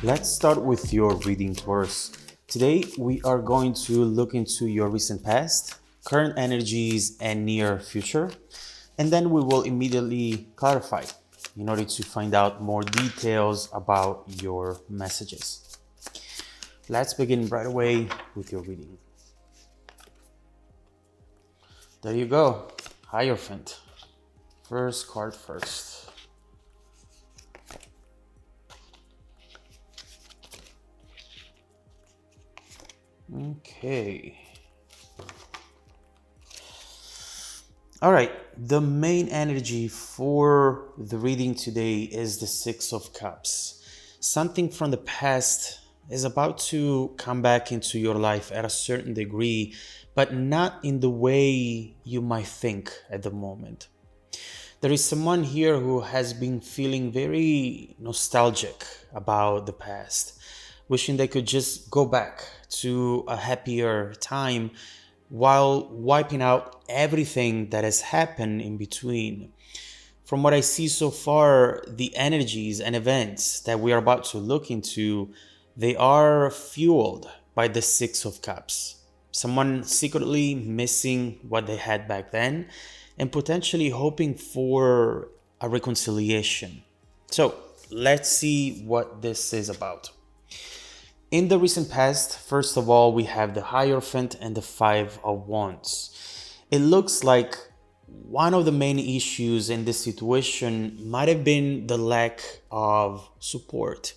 Let's start with your reading, Taurus. Today, we are going to look into your recent past, current energies, and near future. And then we will immediately clarify in order to find out more details about your messages. Let's begin right away with your reading. There you go, Hierophant. First card first. Okay. All right. The main energy for the reading today is the Six of Cups. Something from the past is about to come back into your life at a certain degree, but not in the way you might think at the moment. There is someone here who has been feeling very nostalgic about the past, wishing they could just go back to a happier time while wiping out everything that has happened in between. From what I see so far, the energies and events that we are about to look into, they are fueled by the Six of Cups. Someone secretly missing what they had back then and potentially hoping for a reconciliation. So let's see what this is about. In the recent past, first of all, we have the Hierophant and the Five of Wands. It looks like one of the main issues in this situation might have been the lack of support.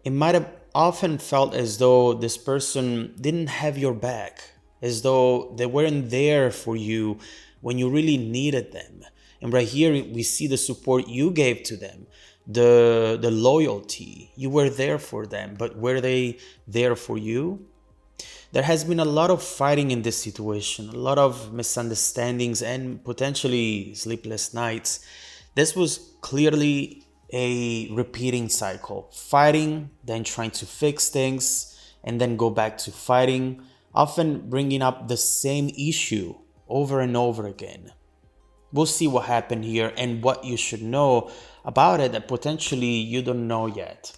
It might have often felt as though this person didn't have your back, as though they weren't there for you when you really needed them. And right here, we see the support you gave to them. The loyalty, you were there for them, but were they there for you? There has been a lot of fighting in this situation, a lot of misunderstandings and potentially sleepless nights. This was clearly a repeating cycle, fighting, then trying to fix things, and then go back to fighting, often bringing up the same issue over and over again. We'll see what happened here and what you should know about it that potentially you don't know yet.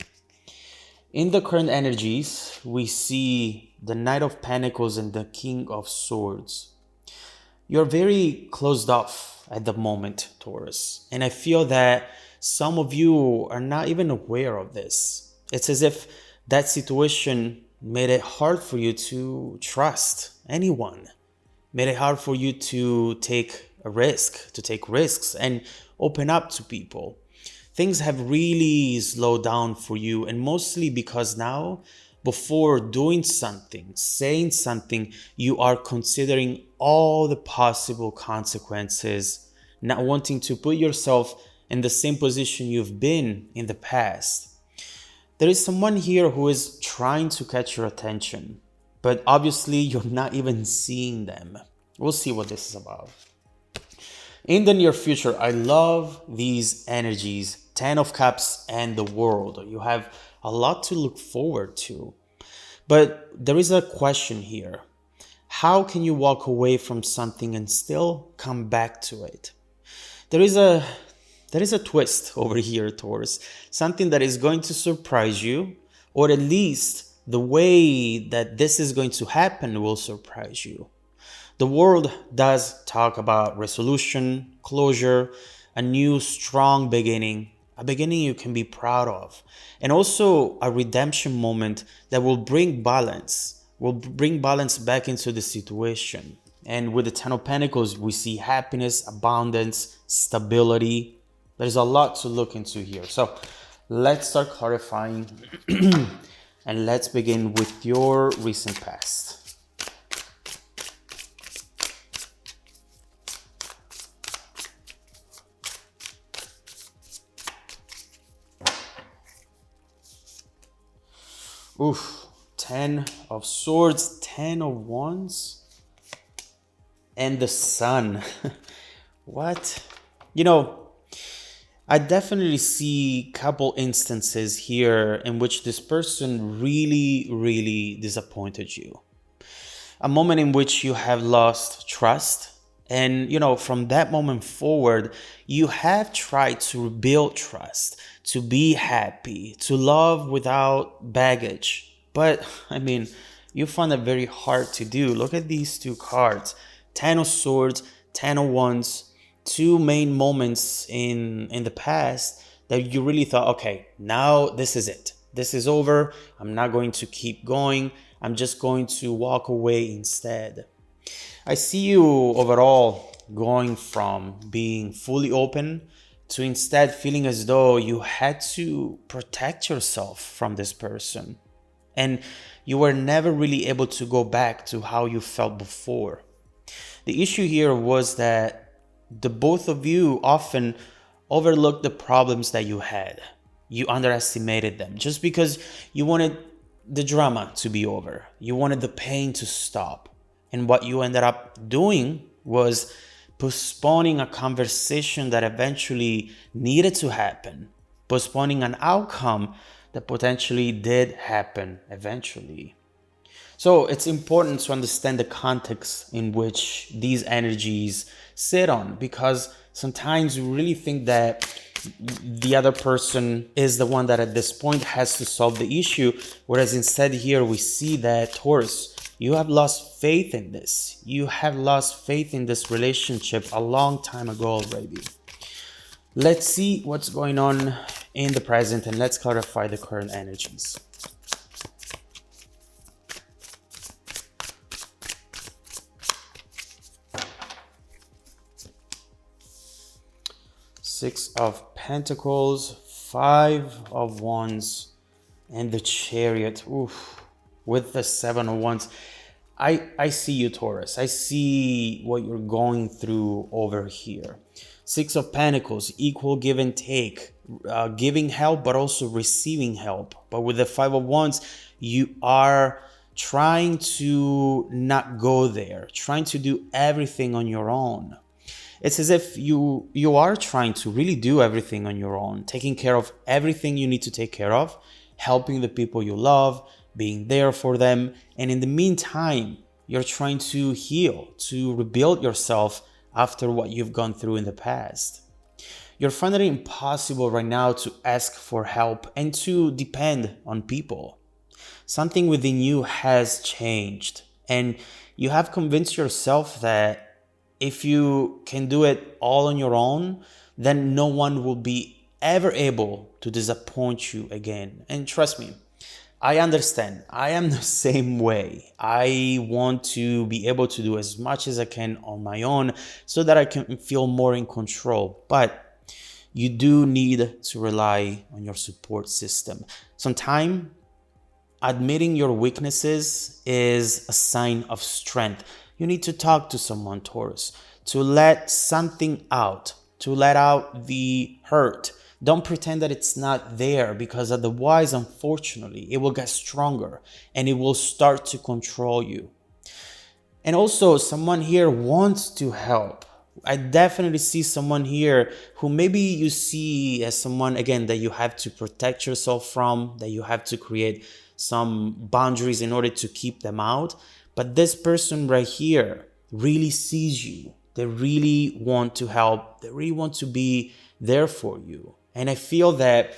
In the current energies, we see the Knight of Pentacles and the King of Swords. You're very closed off at the moment, Taurus. And I feel that some of you are not even aware of this. It's as if that situation made it hard for you to trust anyone, made it hard for you to take a risk, to take risks and open up to people. Things have really slowed down for you, and mostly because now, before doing something, saying something, you are considering all the possible consequences, not wanting to put yourself in the same position you've been in the past. There is someone here who is trying to catch your attention, but obviously you're not even seeing them. We'll see what this is about. In the near future, I love these energies, Ten of Cups and the World. You have a lot to look forward to. But there is a question here. How can you walk away from something and still come back to it? There is a twist over here, Taurus. Something that is going to surprise you, or at least the way that this is going to happen will surprise you. The World does talk about resolution, closure, a new strong beginning, a beginning you can be proud of, and also a redemption moment that will bring balance back into the situation. And with the Ten of Pentacles, we see happiness, abundance, stability. There's a lot to look into here. So let's start clarifying and let's begin with your recent past. Oof, 10 of Swords, 10 of Wands, and the Sun. What? You know, I definitely see a couple instances here in which this person really disappointed you. A moment in which you have lost trust And, from that moment forward, you have tried to rebuild trust, to be happy, to love without baggage. But, you found it very hard to do. Look at these two cards: Ten of Swords, Ten of Wands, two main moments in the past that you really thought, okay, now this is it. This is over. I'm not going to keep going. I'm just going to walk away instead. I see you overall going from being fully open to instead feeling as though you had to protect yourself from this person. And you were never really able to go back to how you felt before. The issue here was that the both of you often overlooked the problems that you had. You underestimated them just because you wanted the drama to be over. You wanted the pain to stop. And what you ended up doing was postponing a conversation that eventually needed to happen, postponing an outcome that potentially did happen eventually. So it's important to understand the context in which these energies sit on, because sometimes we really think that the other person is the one that at this point has to solve the issue, whereas instead here we see that, Taurus, you have lost faith in this. You have lost faith in this relationship a long time ago already. Let's see what's going on in the present, and let's clarify the current energies. Six of Pentacles, Five of Wands, and the Chariot. Oof. With the Seven of Wands. I see you, Taurus. I see what you're going through over here. Six of Pentacles, equal give and take, giving help but also receiving help. But with the Five of Wands, you are trying to not go there, trying to do everything on your own. It's as if you are trying to really do everything on your own, taking care of everything you need to take care of, helping the people you love, being there for them. And in the meantime, you're trying to heal, to rebuild yourself after what you've gone through in the past. You're finding it impossible right now to ask for help and to depend on people. Something within you has changed, and you have convinced yourself that if you can do it all on your own, then no one will be ever able to disappoint you again. And trust me, I understand. I am the same way. I want to be able to do as much as I can on my own so that I can feel more in control. But you do need to rely on your support system. Sometimes admitting your weaknesses is a sign of strength. You need to talk to someone, Taurus, to let something out, to let out the hurt. Don't pretend that it's not there, because otherwise, unfortunately, it will get stronger and it will start to control you. And also, someone here wants to help. I definitely see someone here who maybe you see as someone, again, that you have to protect yourself from, that you have to create some boundaries in order to keep them out. But this person right here really sees you. They really want to help. They really want to be there for you. And I feel that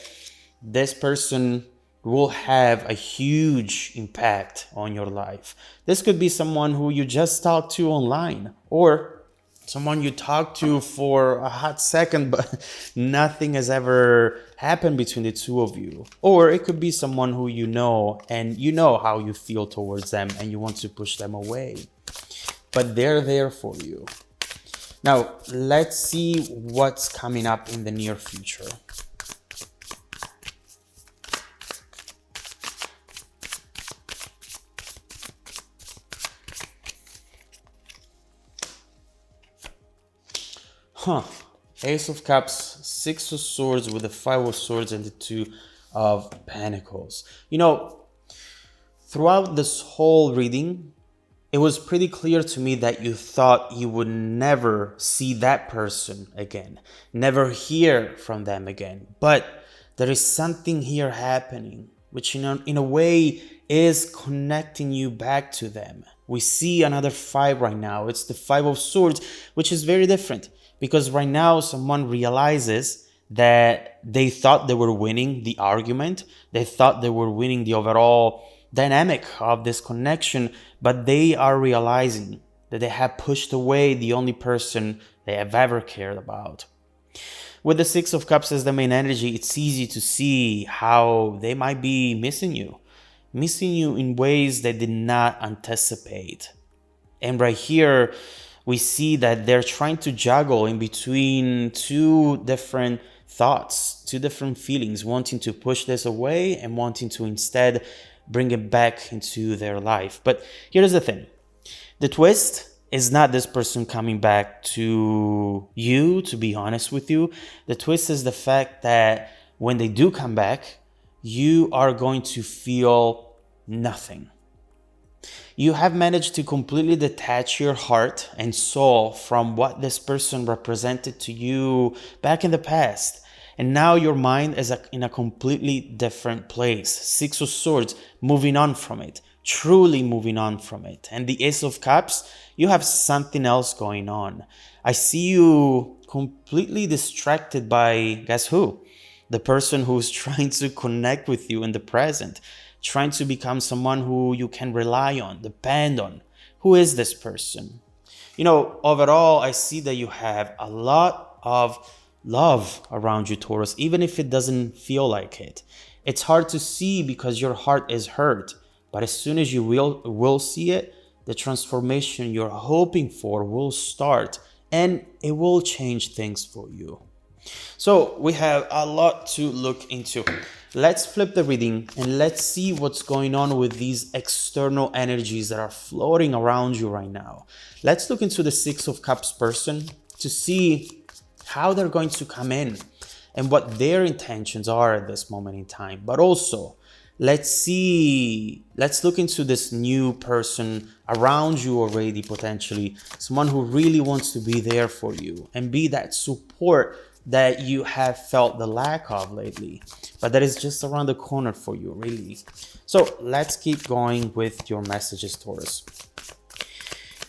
this person will have a huge impact on your life. This could be someone who you just talked to online, or someone you talked to for a hot second, but nothing has ever happened between the two of you. Or it could be someone who you know, and you know how you feel towards them and you want to push them away. But they're there for you. Now, let's see what's coming up in the near future. Ace of Cups, Six of Swords with the Five of Swords and the Two of Pentacles. Throughout this whole reading, it was pretty clear to me that you thought you would never see that person again, never hear from them again. But there is something here happening, which in a way is connecting you back to them, We see another five right now. It's the Five of Swords, which is very different because right now someone realizes that they thought they were winning the argument. They thought they were winning the overall dynamic of this connection, but they are realizing that they have pushed away the only person they have ever cared about. With the Six of Cups as the main energy, it's easy to see how they might be missing you in ways they did not anticipate. And right here, we see that they're trying to juggle in between two different thoughts, two different feelings, wanting to push this away and wanting to instead bring it back into their life. But here's the thing. The twist is not this person coming back to you, to be honest with you. The twist is the fact that when they do come back, you are going to feel nothing. You have managed to completely detach your heart and soul from what this person represented to you back in the past. And now your mind is in a completely different place. Six of Swords, moving on from it, truly moving on from it. And the Ace of Cups, you have something else going on. I see you completely distracted by, guess who? The person who's trying to connect with you in the present, trying to become someone who you can rely on, depend on. Who is this person? You know, overall, I see that you have a lot of love around you, Taurus, even if it doesn't feel like it. It's hard to see because your heart is hurt. But as soon as you will see it, the transformation you're hoping for will start and it will change things for you. So we have a lot to look into. Let's flip the reading and let's see what's going on with these external energies that are floating around you right now. Let's look into the Six of Cups person to see how they're going to come in and what their intentions are at this moment in time. But also, let's look into this new person around you already, potentially someone who really wants to be there for you and be that support that you have felt the lack of lately, but that is just around the corner for you, really. So let's keep going with your messages, Taurus.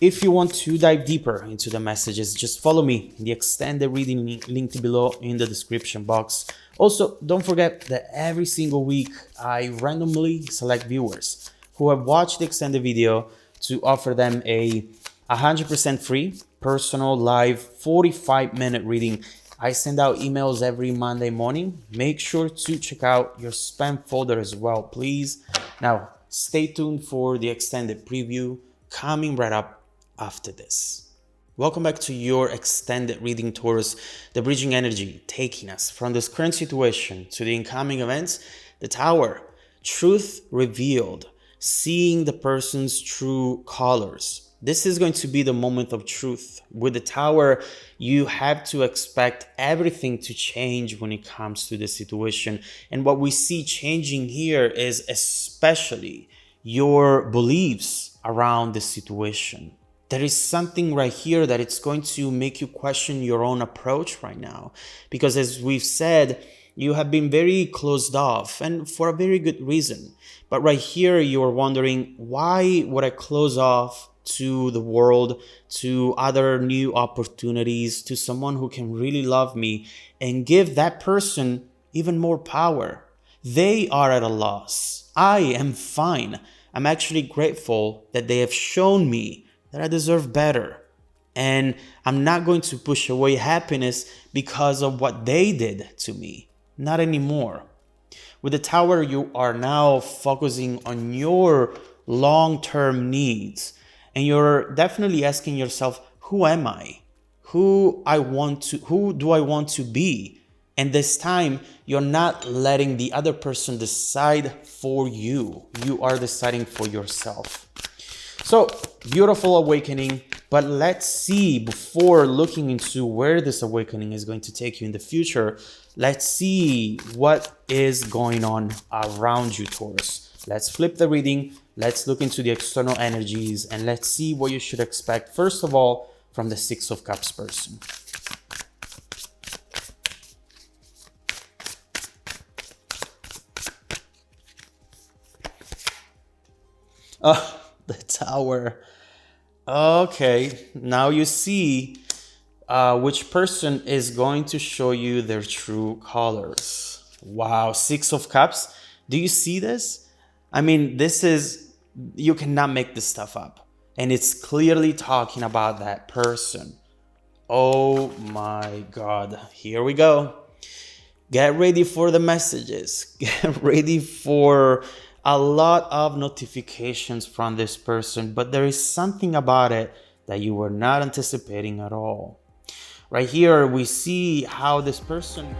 If you want to dive deeper into the messages, just follow me in the extended reading linked below in the description box. Also, don't forget that every single week I randomly select viewers who have watched the extended video to offer them a 100% free personal live 45-minute reading. I send out emails every Monday morning. Make sure to check out your spam folder as well, please. Now, stay tuned for the extended preview coming right up after this. Welcome back to your extended reading, Taurus. The bridging energy taking us from this current situation to the incoming events. The Tower, truth revealed, seeing the person's true colors. This is going to be the moment of truth. With the Tower, you have to expect everything to change when it comes to the situation. And what we see changing here is especially your beliefs around the situation. There is something right here that it's going to make you question your own approach right now. Because as we've said, you have been very closed off and for a very good reason. But right here, you're wondering, why would I close off to the world, to other new opportunities, to someone who can really love me and give that person even more power? They are at a loss. I am fine. I'm actually grateful that they have shown me that I deserve better. And I'm not going to push away happiness because of what they did to me. Not anymore. With the Tower, you are now focusing on your long-term needs. And you're definitely asking yourself, who am I? Who do I want to be? And this time, you're not letting the other person decide for you. You are deciding for yourself. So, beautiful awakening. But let's see, before looking into where this awakening is going to take you in the future, let's see what is going on around you, Taurus. Let's flip the reading. Let's look into the external energies and let's see what you should expect, first of all, from the Six of Cups person. The Tower. Okay, now you see which person is going to show you their true colors. Wow, Six of Cups. Do you see this? I mean, this is, you cannot make this stuff up. And it's clearly talking about that person. Oh my God, here we go. Get ready for the messages. Get ready for a lot of notifications from this person, but there is something about it that you were not anticipating at all. Right here, we see how this person